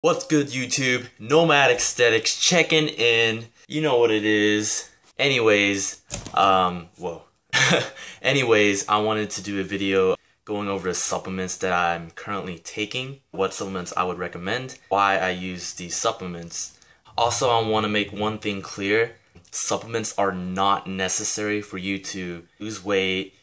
What's good, YouTube? Nomad Aesthetics checking in. You know what it is. Anyways, Anyways, I wanted to do a video going over the supplements that I'm currently taking, what supplements I would recommend, why I use these supplements. Also, I want to make one thing clear. Supplements are not necessary for you to lose weight,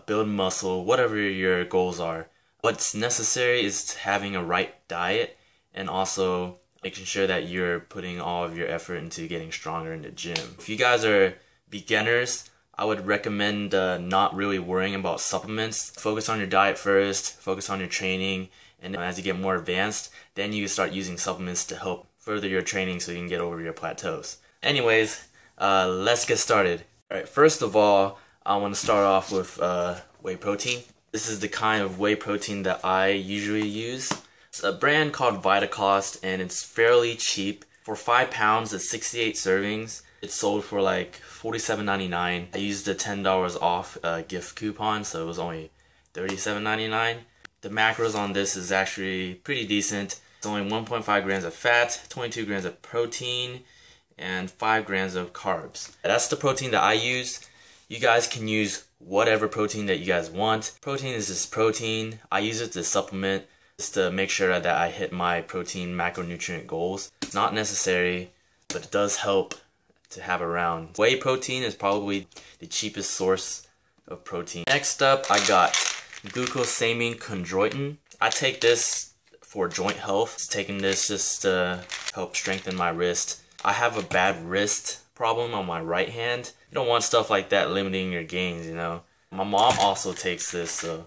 build muscle, whatever your goals are. What's necessary is having a right diet and also making sure that you're putting all of your effort into getting stronger in the gym. If you guys are beginners, I would recommend not really worrying about supplements. Focus on your diet first, focus on your training, and then as you get more advanced, then you start using supplements to help further your training so you can get over your plateaus. Anyways, let's get started. Alright, first of all, I want to start off with whey protein. This is the kind of whey protein that I usually use. It's a brand called Vitacost and it's fairly cheap. For 5 pounds, it's 68 servings. It's sold for like $47.99. I used the $10 off gift coupon, so it was only $37.99. The macros on this is actually pretty decent. It's only 1.5 grams of fat, 22 grams of protein, and 5 grams of carbs. That's the protein that I use. You guys can use whatever protein that you guys want. Protein is just protein. I use it to supplement, just to make sure that I hit my protein macronutrient goals. It's not necessary, but it does help to have around. Whey protein is probably the cheapest source of protein. Next up, I got glucosamine chondroitin. I take this for joint health. Taking this just to help strengthen my wrist. I have a bad wrist problem on my right hand. You don't want stuff like that limiting your gains, you know. My mom also takes this, so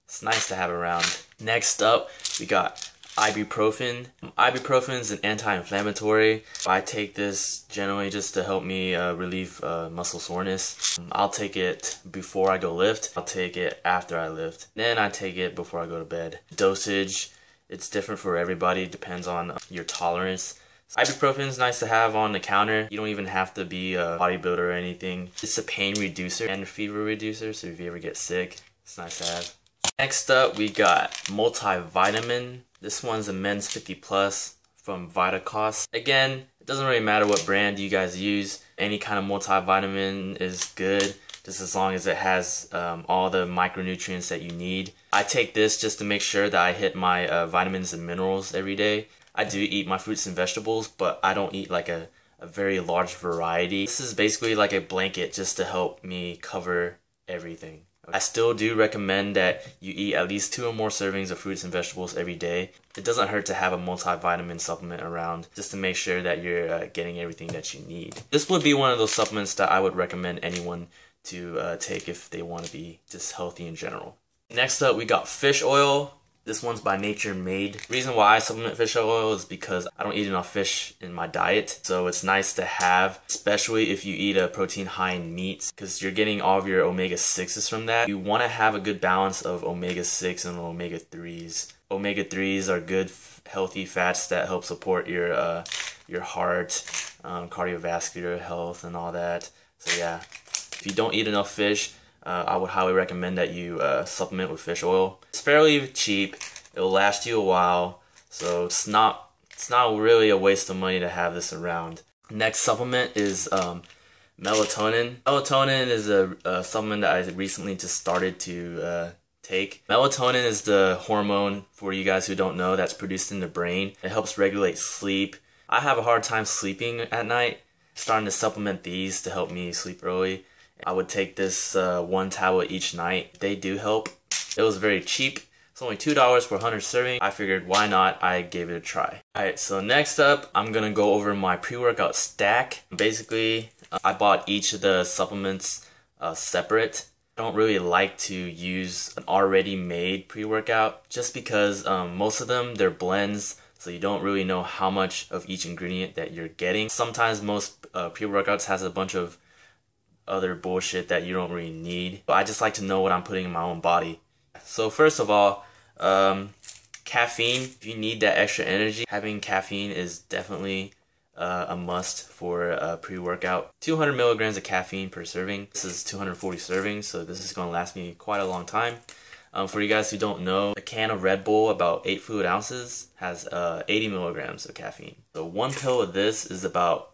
it's nice to have around. Next up, we got ibuprofen. Ibuprofen is an anti-inflammatory. I take this generally just to help me relieve muscle soreness. I'll take it before I go lift. I'll take it after I lift. Then I take it before I go to bed. Dosage, it's different for everybody. It depends on your tolerance. Ibuprofen is nice to have on the counter. You don't even have to be a bodybuilder or anything. It's a pain reducer and a fever reducer, so if you ever get sick, it's nice to have. Next up, we got multivitamin. This one's a men's 50 plus from Vitacost. Again, it doesn't really matter what brand you guys use. Any kind of multivitamin is good, just as long as it has all the micronutrients that you need. I take this just to make sure that I hit my vitamins and minerals every day. I do eat my fruits and vegetables, but I don't eat like a very large variety. This is basically like a blanket just to help me cover everything. I still do recommend that you eat at least 2 or more servings of fruits and vegetables every day. It doesn't hurt to have a multivitamin supplement around just to make sure that you're getting everything that you need. This would be one of those supplements that I would recommend anyone to take if they want to be just healthy in general. Next up, we got fish oil. This one's by Nature Made. The reason why I supplement fish oil is because I don't eat enough fish in my diet. So it's nice to have, especially if you eat a protein high in meats, because you're getting all of your omega-6s from that. You want to have a good balance of omega-6 and omega-3s. Omega-3s are good, healthy fats that help support your heart, cardiovascular health and all that. So yeah, if you don't eat enough fish, I would highly recommend that you supplement with fish oil. It's fairly cheap. It'll last you a while, so it's not really a waste of money to have this around. Next supplement is melatonin. Melatonin is a supplement that I recently just started to take. Melatonin is the hormone, for you guys who don't know, that's produced in the brain. It helps regulate sleep. I have a hard time sleeping at night. I'm starting to supplement these to help me sleep early. I would take this 1 tablet each night. They do help. It was very cheap. It's only $2 for 100 serving. I figured why not, I gave it a try. Alright, so next up, I'm gonna go over my pre-workout stack. Basically, I bought each of the supplements separate. I don't really like to use an already made pre-workout just because most of them, they're blends, so you don't really know how much of each ingredient that you're getting. Sometimes most pre-workouts has a bunch of other bullshit that you don't really need, but I just like to know what I'm putting in my own body. So first of all, caffeine. If you need that extra energy, having caffeine is definitely a must for a pre-workout. 200 milligrams of caffeine per serving. This is 240 servings, so this is going to last me quite a long time. For you guys who don't know, a can of Red Bull, about 8 fluid ounces, has 80 milligrams of caffeine. So one pill of this is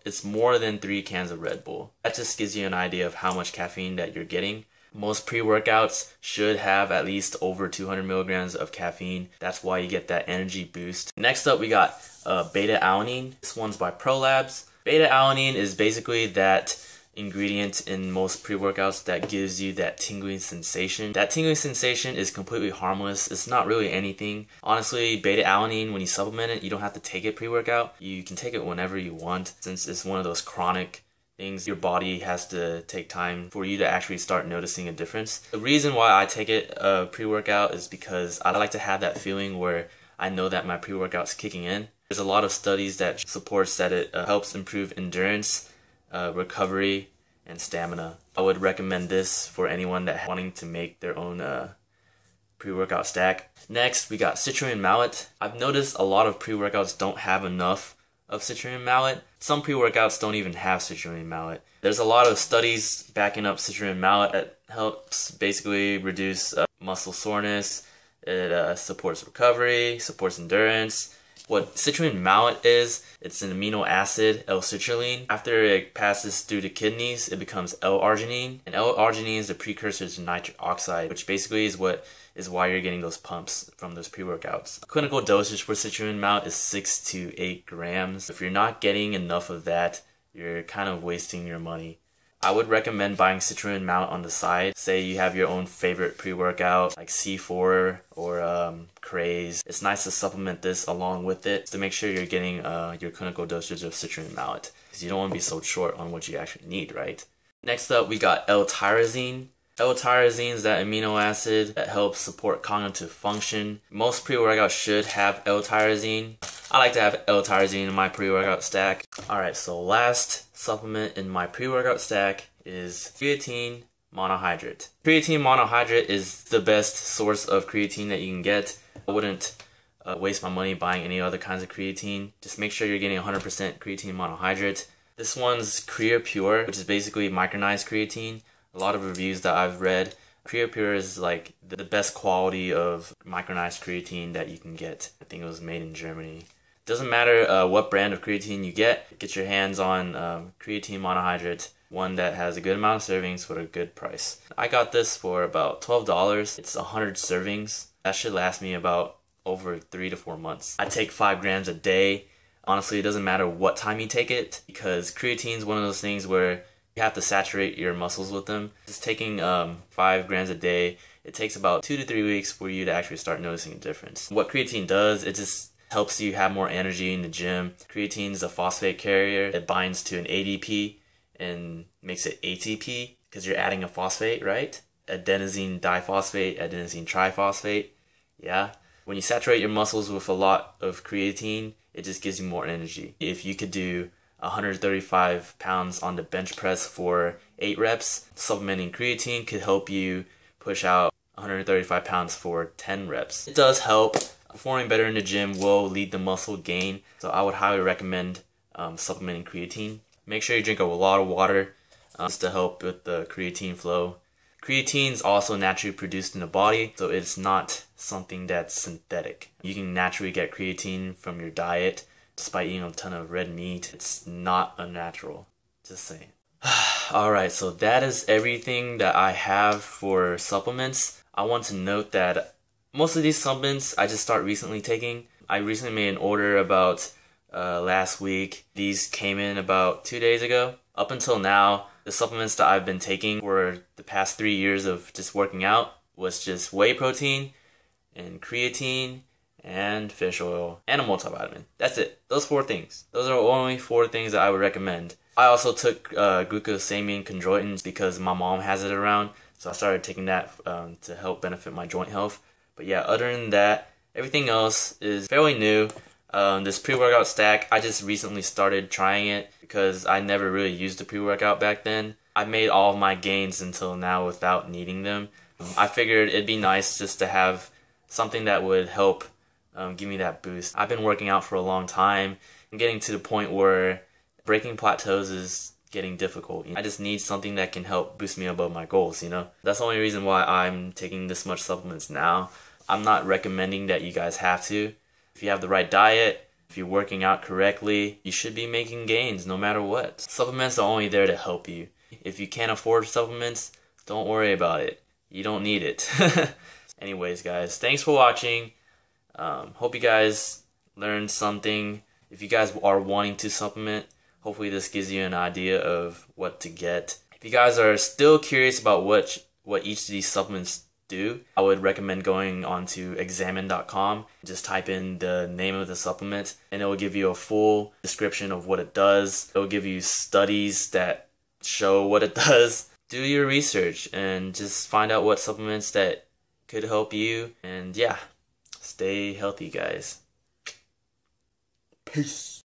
it's more than 3 cans of Red Bull. That just gives you an idea of how much caffeine that you're getting. Most pre-workouts should have at least over 200 milligrams of caffeine. That's why you get that energy boost. Next up, we got beta-alanine. This one's by ProLabs. Beta-alanine is basically that ingredient in most pre-workouts that gives you that tingling sensation. That tingling sensation is completely harmless. It's not really anything. Honestly, beta-alanine, when you supplement it, you don't have to take it pre-workout. You can take it whenever you want. Since it's one of those chronic things, your body has to take time for you to actually start noticing a difference. The reason why I take it pre-workout is because I like to have that feeling where I know that my pre-workout's kicking in. There's a lot of studies that supports that it helps improve endurance, recovery, and stamina. I would recommend this for anyone that wanting to make their own pre-workout stack. Next, we got Citrine Mallet. I've noticed a lot of pre-workouts don't have enough of Citrine Mallet. Some pre-workouts don't even have Citrine Mallet. There's a lot of studies backing up Citrine Mallet that helps basically reduce muscle soreness. It supports recovery, supports endurance. What citrine mallet is, it's an amino acid, L-citrulline. After it passes through the kidneys, it becomes L-arginine. And L-arginine is the precursor to nitric oxide, which basically is why you're getting those pumps from those pre-workouts. Clinical dosage for citrine mallet is 6 to 8 grams. If you're not getting enough of that, you're kind of wasting your money. I would recommend buying citrine mallet on the side. Say you have your own favorite pre-workout like C4 or Craze. It's nice to supplement this along with it to make sure you're getting your clinical dosage of citrine mallet, because you don't want to be so short on what you actually need, right? Next up, we got L-tyrosine. L-tyrosine is that amino acid that helps support cognitive function. Most pre-workouts should have L-tyrosine. I like to have L-tyrosine in my pre-workout stack. Alright, so last supplement in my pre-workout stack is creatine monohydrate. Creatine monohydrate is the best source of creatine that you can get. I wouldn't waste my money buying any other kinds of creatine. Just make sure you're getting 100% creatine monohydrate. This one's Creapure, which is basically micronized creatine. A lot of reviews that I've read, Creapure is like the best quality of micronized creatine that you can get. I think it was made in Germany. Doesn't matter what brand of creatine you get your hands on creatine monohydrate, one that has a good amount of servings for a good price. I got this for about $12. It's 100 servings. That should last me about over 3 to 4 months. I take 5 grams a day. Honestly, it doesn't matter what time you take it, because creatine is one of those things where you have to saturate your muscles with them. Just taking 5 grams a day, it takes about 2 to 3 weeks for you to actually start noticing a difference. What creatine does, it just helps you have more energy in the gym. Creatine is a phosphate carrier. It binds to an ADP and makes it ATP because you're adding a phosphate, right? Adenosine diphosphate, adenosine triphosphate. Yeah. When you saturate your muscles with a lot of creatine, it just gives you more energy. If you could do 135 pounds on the bench press for 8 reps, supplementing creatine could help you push out 135 pounds for 10 reps. It does help. Performing better in the gym will lead to muscle gain, so I would highly recommend supplementing creatine. Make sure you drink a lot of water just to help with the creatine flow. Creatine is also naturally produced in the body, so it's not something that's synthetic. You can naturally get creatine from your diet. Despite eating a ton of red meat, it's not unnatural. Just saying. Alright, so that is everything that I have for supplements. I want to note that most of these supplements I just started recently taking. I recently made an order about last week. These came in about 2 days ago. Up until now, the supplements that I've been taking for the past 3 years of just working out was just whey protein and creatine and fish oil and a multivitamin. That's it. Those 4 things. Those are only 4 things that I would recommend. I also took glucosamine chondroitins because my mom has it around, so I started taking that to help benefit my joint health. But yeah, other than that, everything else is fairly new. This pre-workout stack, I just recently started trying it because I never really used the pre-workout back then. I made all of my gains until now without needing them. I figured it'd be nice just to have something that would help give me that boost. I've been working out for a long time and getting to the point where breaking plateaus is getting difficult. I just need something that can help boost me above my goals, you know? That's the only reason why I'm taking this much supplements now. I'm not recommending that you guys have to. If you have the right diet, if you're working out correctly, you should be making gains no matter what. Supplements are only there to help you. If you can't afford supplements, don't worry about it. You don't need it. Anyways, guys, thanks for watching. Hope you guys learned something. If you guys are wanting to supplement, hopefully this gives you an idea of what to get. If you guys are still curious about what each of these supplements do, I would recommend going onto examine.com. Just type in the name of the supplement and it will give you a full description of what it does. It will give you studies that show what it does. Do your research and just find out what supplements that could help you. And yeah, stay healthy, guys. Peace.